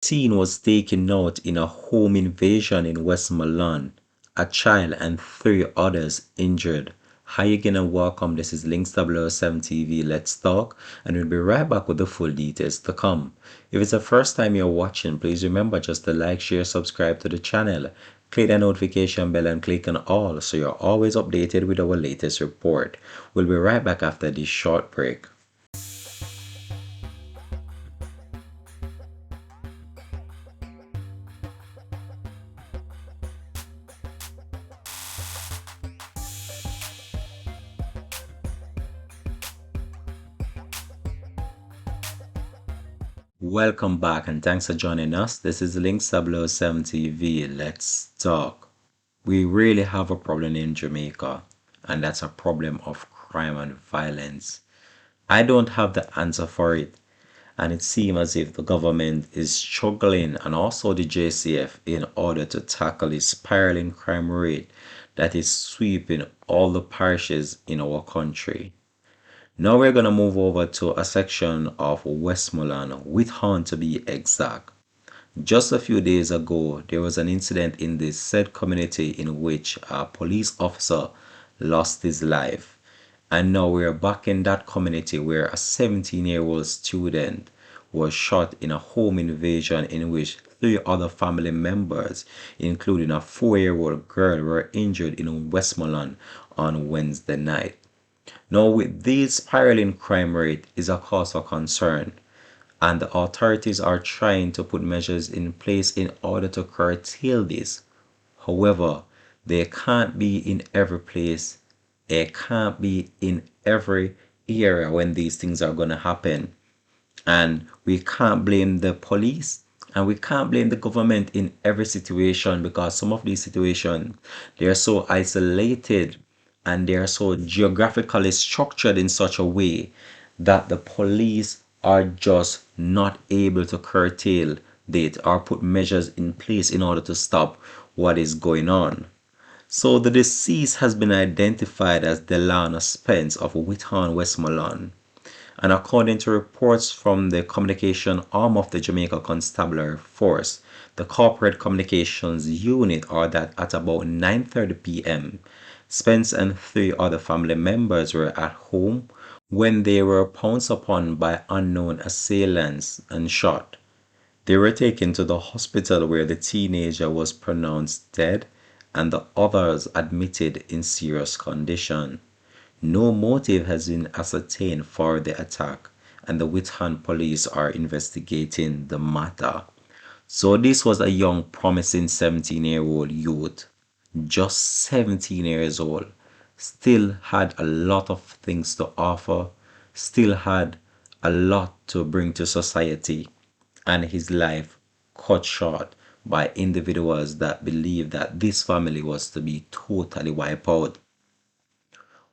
Teen was taken out in a home invasion in Westmoreland. A child and three others injured. Hi again and welcome. This is Links 007 TV. Let's talk, and we'll be right back with the full details to come. If it's the first time you're watching, please remember just to like, share, subscribe to the channel. Click the notification bell and click on all so you're always updated with our latest report. We'll be right back after this short break. Welcome back and thanks for joining us. This is Links 007 TV. Let's talk. We really have a problem in Jamaica, and that's a problem of crime and violence. I don't have the answer for it, and it seems as if the government is struggling and also the JCF in order to tackle the spiraling crime rate that is sweeping all the parishes in our country. Now we're going to move over to a section of Westmoreland, Whithorn to be exact. Just a few days ago, there was an incident in this said community in which a police officer lost his life. And now we're back in that community where a 17-year-old student was shot in a home invasion in which three other family members, including a 4-year-old girl, were injured in Westmoreland on Wednesday night. Now, with this spiraling crime rate is a cause for concern, and the authorities are trying to put measures in place in order to curtail this. However, they can't be in every place. They can't be in every area when these things are going to happen. And we can't blame the police and we can't blame the government in every situation, because some of these situations, they are so isolated and they are so geographically structured in such a way that the police are just not able to curtail it or put measures in place in order to stop what is going on. So the deceased has been identified as Delana Spence of Whithorn, Westmoreland. And according to reports from the communication arm of the Jamaica Constabulary Force, the corporate communications unit, are that at about 9:30 p.m., Spence and three other family members were at home when they were pounced upon by unknown assailants and shot. They were taken to the hospital where the teenager was pronounced dead and the others admitted in serious condition. No motive has been ascertained for the attack, and the Whithorn police are investigating the matter. So this was a young, promising 17-year-old youth, just 17 years old, still had a lot of things to offer, still had a lot to bring to society, and his life cut short by individuals that believed that this family was to be totally wiped out.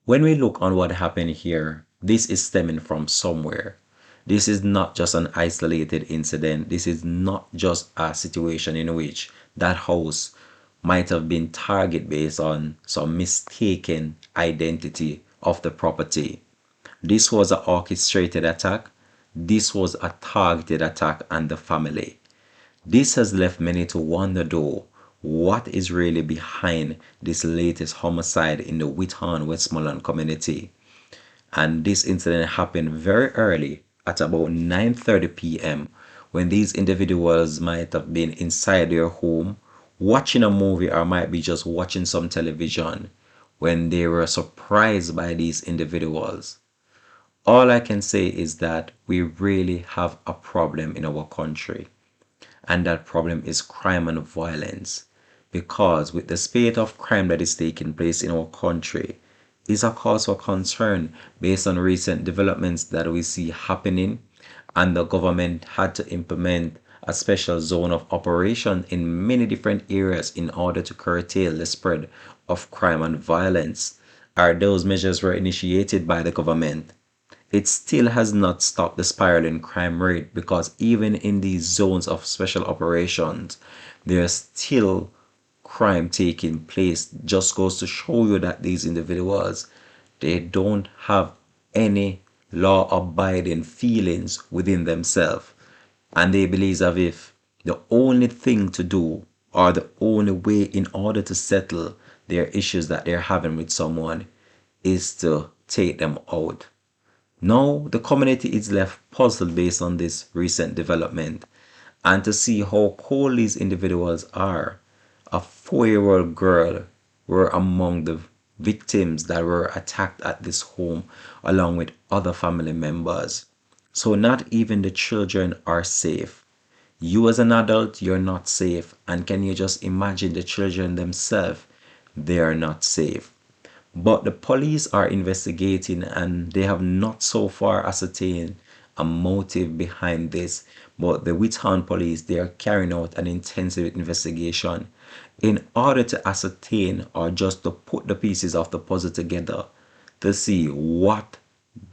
When we look on what happened here, this is stemming from somewhere. This is not just an isolated incident. This is not just a situation in which that house might have been target based on some mistaken identity of the property. This was an orchestrated attack. This was a targeted attack on the family. This has left many to wonder though, what is really behind this latest homicide in the Whithorn Westmoreland community. And this incident happened very early at about 9:30 p.m. when these individuals might have been inside their home watching a movie or might be just watching some television when they were surprised by these individuals. All I can say is that we really have a problem in our country, and that problem is crime and violence, because with the spate of crime that is taking place in our country is a cause for concern based on recent developments that we see happening, and the government had to implement a special zone of operation in many different areas in order to curtail the spread of crime and violence. Are those measures were initiated by the government? It still has not stopped the spiraling crime rate, because even in these zones of special operations, there's still crime taking place. Just goes to show you that these individuals, they don't have any law abiding feelings within themselves, and they believe as if The only thing to do, or the only way in order to settle their issues that they're having with someone, is to take them out. Now, the community is left puzzled based on this recent development and to see how cold these individuals are. A 4-year-old girl were among the victims that were attacked at this home along with other family members. So, not even the children are safe. You, as an adult, you're not safe. And can you just imagine the children themselves? They are not safe. But the police are investigating and they have not so far ascertained a motive behind this. But the Whittown police, they are carrying out an intensive investigation in order to ascertain or just to put the pieces of the puzzle together to see what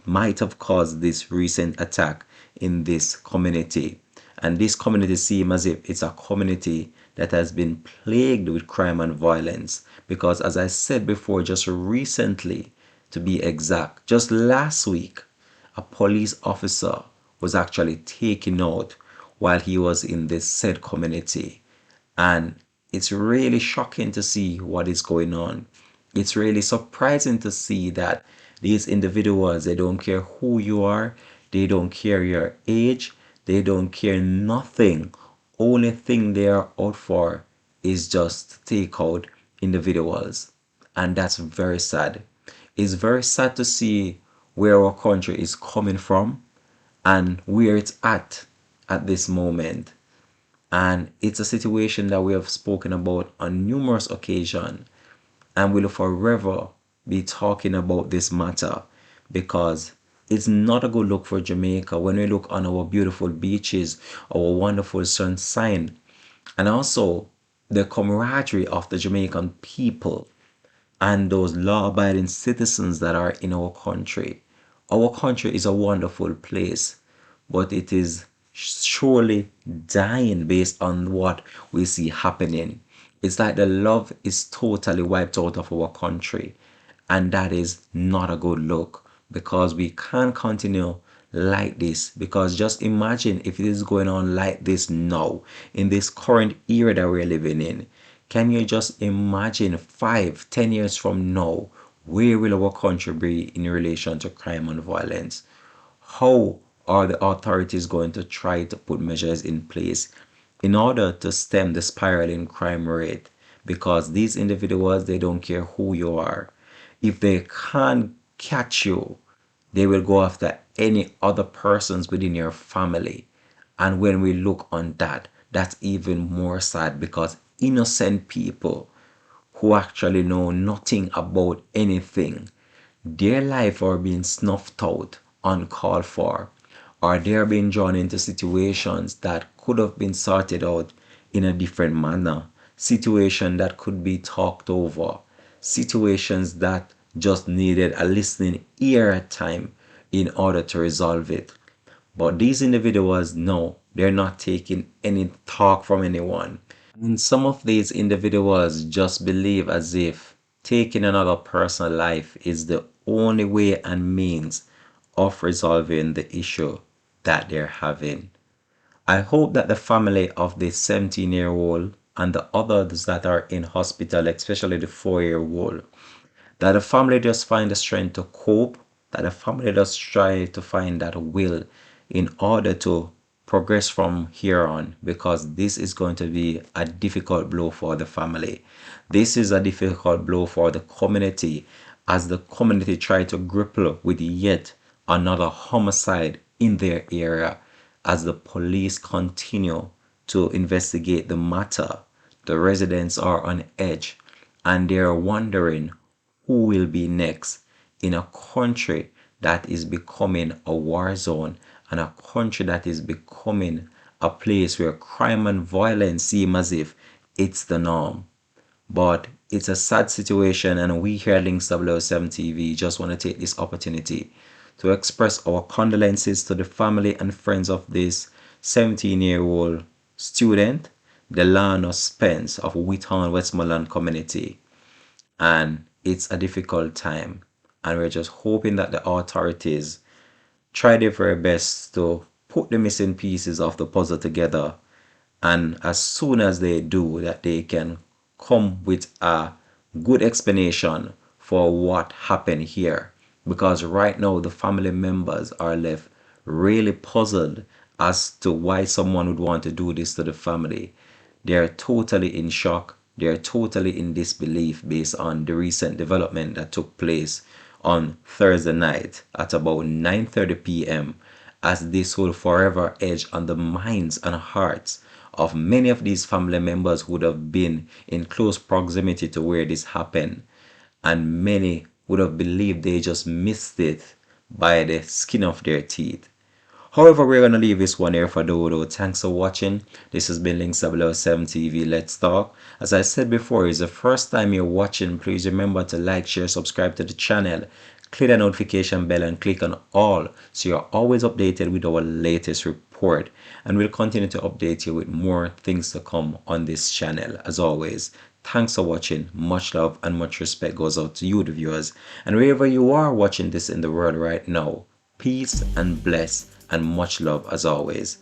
might have caused this recent attack in this community. And this community seems as if it's a community that has been plagued with crime and violence. Because, as I said before, just recently, to be exact, just last week, a police officer was actually taken out while he was in this said community. And it's really shocking to see what is going on. It's really surprising to see that these individuals, they don't care who you are, they don't care your age, they don't care nothing. Only thing they are out for is just to take out individuals. And that's very sad. It's very sad to see where our country is coming from and where it's at this moment. And it's a situation that we have spoken about on numerous occasions and will forever be talking about this matter because it's not a good look for Jamaica when we look on our beautiful beaches, our wonderful sunshine, and also the camaraderie of the Jamaican people and those law abiding citizens that are in our country. Our country is a wonderful place, but it is surely dying based on what we see happening. It's like the love is totally wiped out of our country, and that is not a good look because we can't continue like this. Because just imagine if it is going on like this now in this current era that we're living in. Can you just imagine 5, 10 years from now, where will our country be in relation to crime and violence? How are the authorities going to try to put measures in place in order to stem the spiraling crime rate? Because these individuals, they don't care who you are. If they can't catch you, they will go after any other persons within your family. And when we look on that, that's even more sad because innocent people who actually know nothing about anything, their life are being snuffed out uncalled for, or they are being drawn into situations that could have been sorted out in a different manner, situation that could be talked over, situations that just needed a listening ear at time in order to resolve it. But these individuals know they're not taking any talk from anyone. And some of these individuals just believe as if taking another person's life is the only way and means of resolving the issue that they're having. I hope that the family of the 17-year-old and the others that are in hospital, especially the 4-year-old, that the family just find the strength to cope, that the family just try to find that will in order to progress from here on, because this is going to be a difficult blow for the family. This is a difficult blow for the community as the community try to grapple with yet another homicide in their area as the police continue to investigate the matter. The residents are on edge and they are wondering who will be next in a country that is becoming a war zone and a country that is becoming a place where crime and violence seem as if it's the norm. But it's a sad situation, and we here at Links 007 TV just want to take this opportunity to express our condolences to the family and friends of this 17-year-old student, Delano Spence of Wheaton, Westmoreland community. And it's a difficult time, and we're just hoping that the authorities try their very best to put the missing pieces of the puzzle together And as soon as they do that, they can come with a good explanation for what happened here. Because right now the family members are left really puzzled as to why someone would want to do this to the family. They are totally in shock. They are totally in disbelief based on the recent development that took place on Thursday night at about 9:30 p.m., as this will forever edge on the minds and hearts of many of these family members who would have been in close proximity to where this happened, and many would have believed they just missed it by the skin of their teeth. However, we're going to leave this one here for Dodo. Thanks for watching. This has been Links 007 TV. Let's talk. As I said before, it's the first time you're watching. Please remember to like, share, subscribe to the channel. Click the notification bell and click on all so you're always updated with our latest report. And we'll continue to update you with more things to come on this channel. As always, thanks for watching. Much love and much respect goes out to you, the viewers. And wherever you are watching this in the world right now, peace and bless and much love as always.